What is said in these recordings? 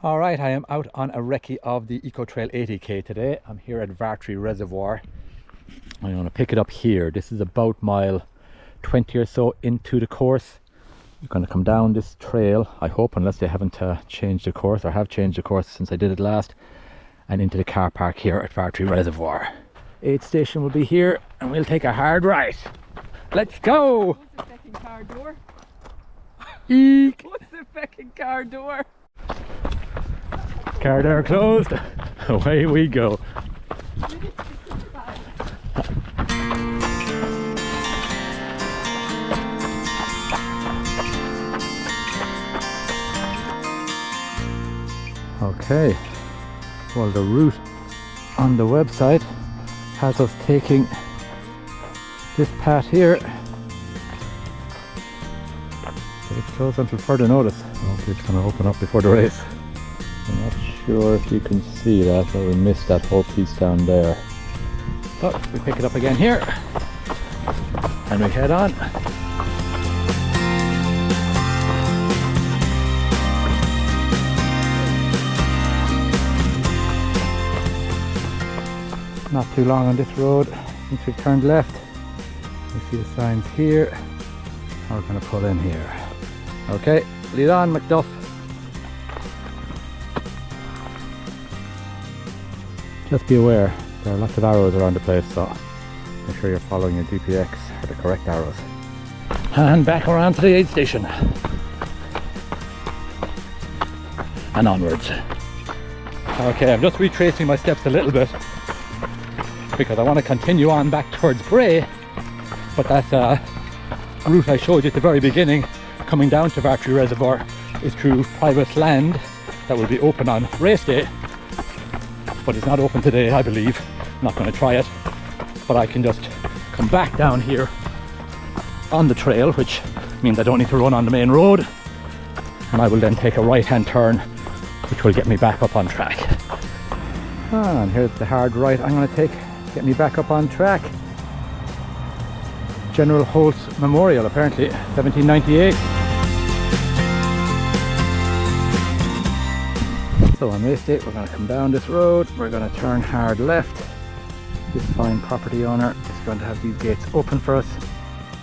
Alright, I am out on a recce of the EcoTrail 80k today. I'm here at Vartry Reservoir. I'm going to pick it up here. This is about mile 20 or so into the course. You're going to come down this trail, I hope, unless they haven't changed the course, or have changed the course since I did it last, and into the car park here at Vartry Reservoir. Aid station will be here and we'll take a hard right. Let's go! What's the fucking car door? Eek! What's the fucking car door? Car door closed. Away we go. Okay, well, the route on the website has us taking this path here. It's closed until further notice. Hopefully it's going to open up before the race. I'm not sure if you can see that, but we missed that whole piece down there. But we pick it up again here and we head on. Not too long on this road. Once we've turned left, we see the signs here. We're going to pull in here. Okay, lead on, McDuff. Just be aware, there are lots of arrows around the place, so make sure you're following your GPX for the correct arrows. And back around to the aid station. And onwards. Okay, I'm just retracing my steps a little bit because I want to continue on back towards Bray, but that route I showed you at the very beginning, coming down to Vartry Reservoir, is through private land that will be open on race day. But it's not open today, I believe. I'm not going to try it, but I can just come back down here on the trail, which means I don't need to run on the main road, and I will then take a right hand turn which will get me back up on track. And here's the hard right I'm going to take, get me back up on track. General Holt's Memorial, apparently 1798. So on race day, we're going to come down this road, we're going to turn hard left. This fine property owner is going to have these gates open for us,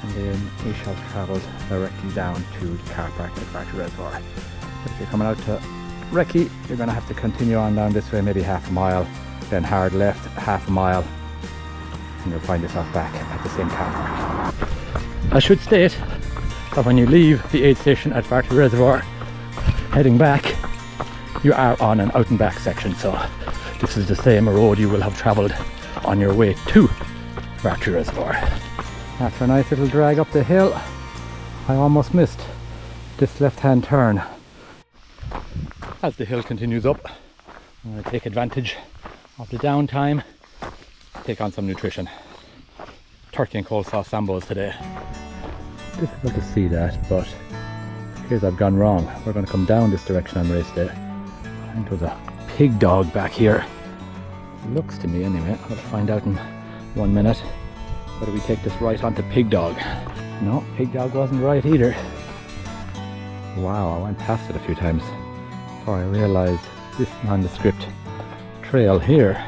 and then we shall travel directly down to the car park at Vartry Reservoir. But if you're coming out to Recce, you're going to have to continue on down this way, maybe half a mile, then hard left half a mile, and you'll find yourself back at the same car park. I should state that when you leave the aid station at Vartry Reservoir, heading back, you are on an out and back section, so this is the same road you will have travelled on your way to Vartry Reservoir. After a nice little drag up the hill, I almost missed this left hand turn. As the hill continues up, I'm going to take advantage of the downtime, take on some nutrition. Turkey and coleslaw sambos today. Difficult to see that, but here's I've gone wrong. We're going to come down this direction on race day. I think there's a pig dog back here. Looks to me anyway. I'll find out in 1 minute whether we take this right onto Pig Dog. No, Pig Dog wasn't right either. Wow, I went past it a few times before I realised this nondescript trail here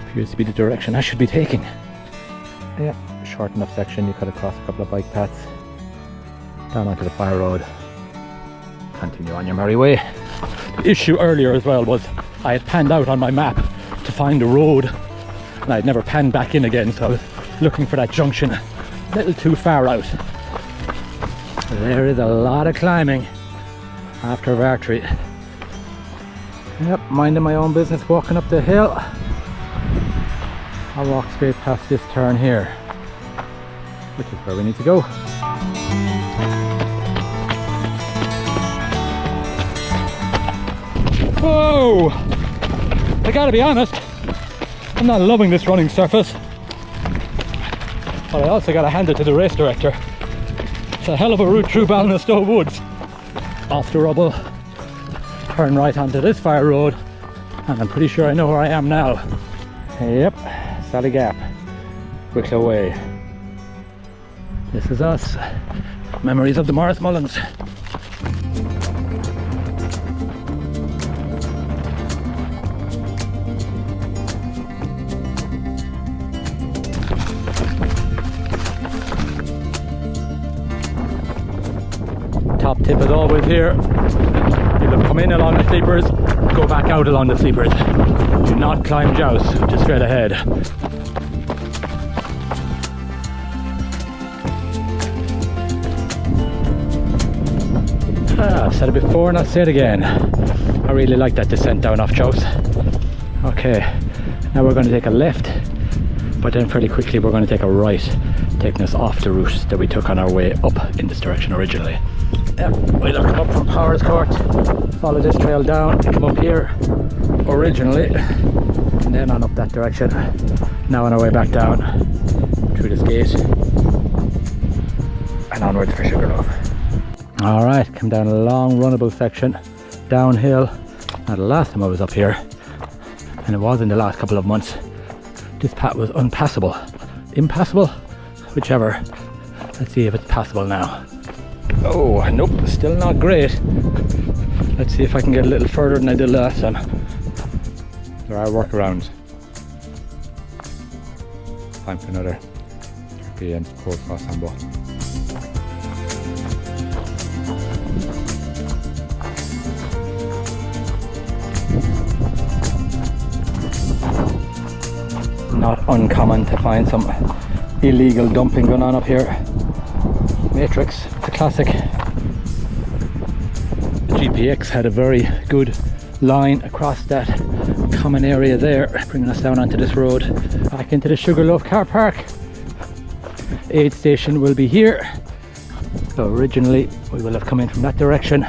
appears to be the direction I should be taking. Yeah, short enough section. You could have crossed a couple of bike paths down onto the fire road. Continue on your merry way. The issue earlier as well was I had panned out on my map to find the road, and I had never panned back in again, so I was looking for that junction a little too far out. There is a lot of climbing after Vartry. Yep, minding my own business, walking up the hill. I'll walk straight past this turn here, which is where we need to go. Whoa! I gotta be honest, I'm not loving this running surface, but I also gotta hand it to the race director. It's a hell of a route through Ballinasloe Woods. Off the rubble, turn right onto this fire road, and I'm pretty sure I know where I am now. Yep, Sally Gap, Wicklow Way. This is us. Memories of the Morris Mullins. tip is always here. You'll come in along the sleepers, go back out along the sleepers. Do not climb Djouce, which is straight ahead. I've said it before and I'll say it again. I really like that descent down off Djouce. Okay, now we're going to take a left, but then fairly quickly we're going to take a right, taking us off the route that we took on our way up in this direction originally. Yep, we'll have come up from Powers Court, follow this trail down, come up here originally, and then on up that direction. Now on our way back down through this gate and onwards for Sugarloaf. Alright, come down a long runnable section, downhill. Now the last time I was up here, and it was in the last couple of months, this path was unpassable. Impassable? Whichever. Let's see if it's passable now. Oh, nope, still not great. Let's see if I can get a little further than I did last time. There are workarounds. Time for another PM cold cross handball. Not uncommon to find some illegal dumping going on up here. Matrix, it's a classic. The GPX had a very good line across that common area there, bringing us down onto this road, back into the Sugarloaf car park. Aid station will be here. So originally we will have come in from that direction,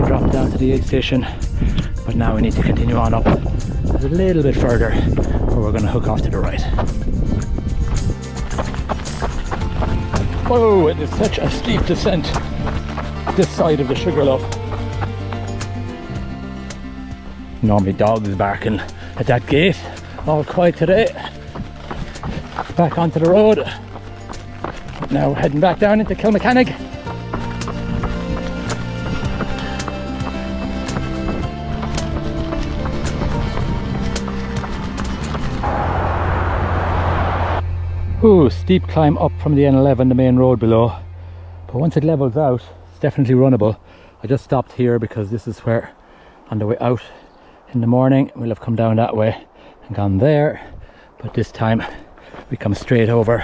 dropped down to the aid station, but now we need to continue on up a little bit further, where we're going to hook off to the right. Whoa, it is such a steep descent this side of the Sugarloaf. Normally dogs barking at that gate. All quiet today. Back onto the road. Now heading back down into Kilmechanic. Ooh, steep climb up from the N11, the main road below. But once it levels out, it's definitely runnable. I just stopped here because this is where, on the way out in the morning, we'll have come down that way and gone there. But this time, we come straight over.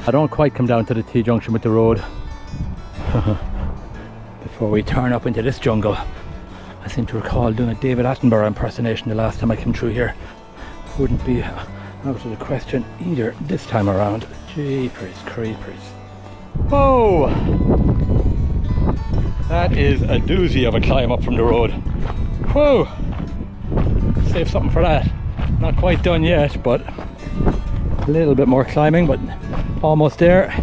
I don't quite come down to the T-junction with the road before we turn up into this jungle. I seem to recall doing a David Attenborough impersonation the last time I came through here. Wouldn't be out of the question either this time around. Jeepers creepers. Oh! That is a doozy of a climb up from the road. Whoa! Save something for that. Not quite done yet, but a little bit more climbing, but almost there.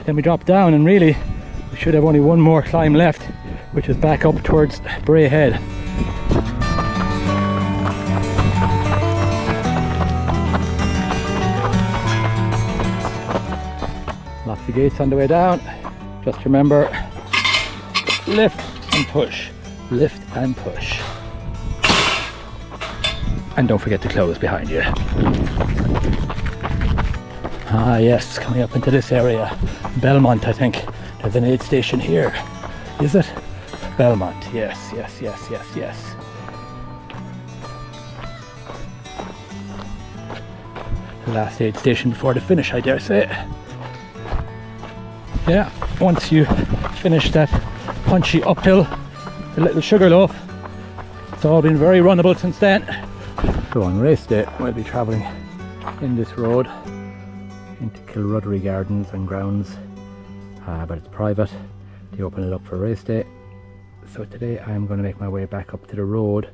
Then we drop down, and really we should have only one more climb left, which is back up towards Bray Head. Lots of gates on the way down. Just remember, lift and push, lift and push. And don't forget to close behind you. Ah yes, coming up into this area. Belmont, I think. There's an aid station here. Is it? Belmont, yes, yes, yes, yes, yes. The last aid station before the finish, I dare say. Yeah, once you finish that punchy uphill, the little Sugarloaf, it's all been very runnable since then. So on race day, we'll be travelling in this road into Kilruddery Gardens and Grounds, but it's private. They open it up for race day. So today I'm going to make my way back up to the road.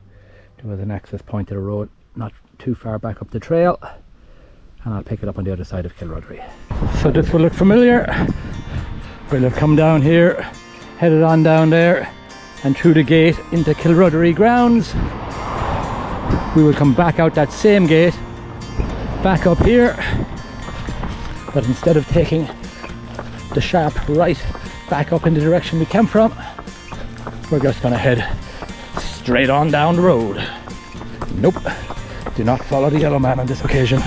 There was an access point to the road not too far back up the trail, and I'll pick it up on the other side of Kilruddery. So this will look familiar. We'll have come down here, headed on down there and through the gate into Kilruddery Grounds. We will come back out that same gate, back up here, but instead of taking the sharp right back up in the direction we came from, we're just going to head straight on down the road. Nope, do not follow the yellow man on this occasion.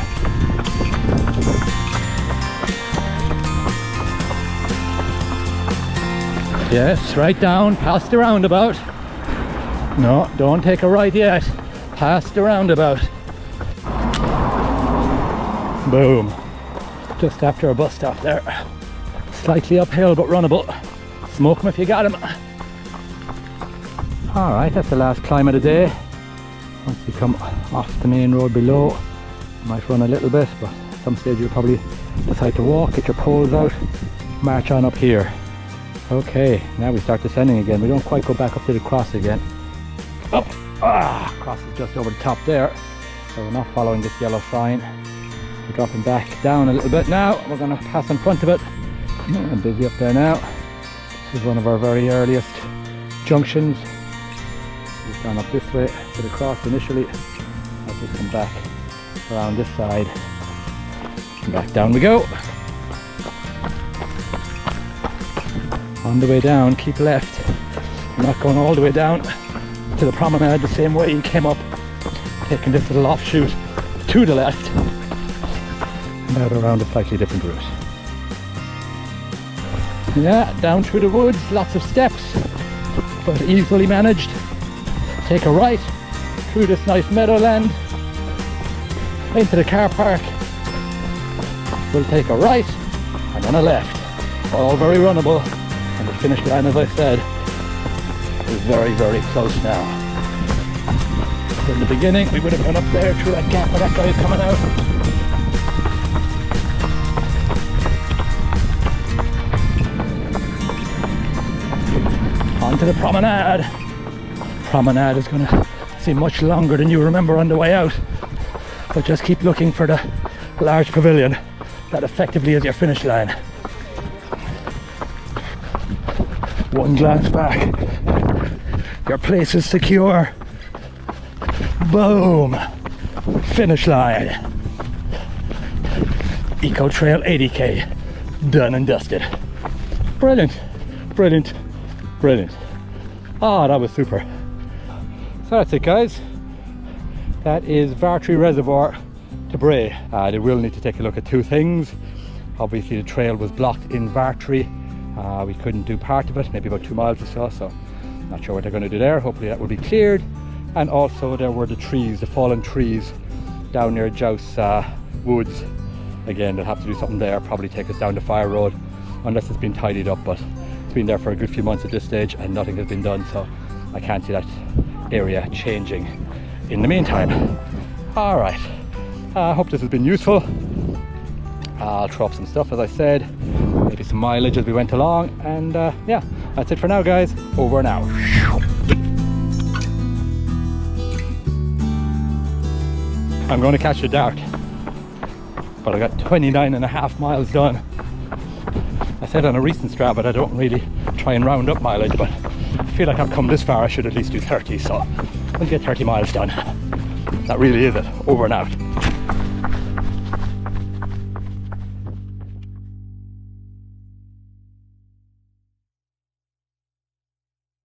Yes, right down, past the roundabout. No, don't take a right yet. Past the roundabout. Boom. Just after a bus stop there. Slightly uphill but runnable. Smoke them if you got them. Alright, that's the last climb of the day. Once you come off the main road below, you might run a little bit, but at some stage you'll probably decide to walk, get your poles out, march on up here. Okay, now we start descending again. We don't quite go back up to the cross again. Up! Cross is just over the top there, so we're not following this yellow sign. We're dropping back down a little bit now. We're going to pass in front of it. I'm busy up there now. This is one of our very earliest junctions. We've gone up this way to the cross initially. I'll just come back around this side. And back down we go. On the way down, keep left. We're not going all the way down to the promenade the same way you came up, taking this little offshoot to the left and out around a slightly different route. Yeah, down through the woods, lots of steps, but easily managed. Take a right through this nice meadowland into the car park. We'll take a right and then a left. All very runnable, and the finish line, as I said, is very, very close now. So in the beginning we would have gone up there through that gap where that guy is coming out. Onto the promenade. Promenade is going to seem much longer than you remember on the way out, but just keep looking for the large pavilion that effectively is your finish line. One glance back, your place is secure. Boom! Finish line. EcoTrail 80k, done and dusted. Brilliant, brilliant, brilliant. Ah, that was super. So that's it, guys. That is Vartry Reservoir to Bray. They will need to take a look at two things. Obviously the trail was blocked in Vartry. We couldn't do part of it, maybe about 2 miles or so not sure what they're going to do there. Hopefully that will be cleared. And also there were the trees, the fallen trees down near Djouce woods. Again, they'll have to do something there, probably take us down the fire road, unless it's been tidied up, but it's been there for a good few months at this stage and nothing has been done, so I can't see that area changing in the meantime. Alright, I hope this has been useful. I'll throw up some stuff, as I said, maybe some mileage as we went along, and yeah, that's it for now, guys. Over and out. I'm going to catch the dart, but I got 29.5 miles done. I said on a recent Strava that I don't really try and round up mileage, but I feel like I've come this far, I should at least do 30, so I'll get 30 miles done. That really is it. Over and out.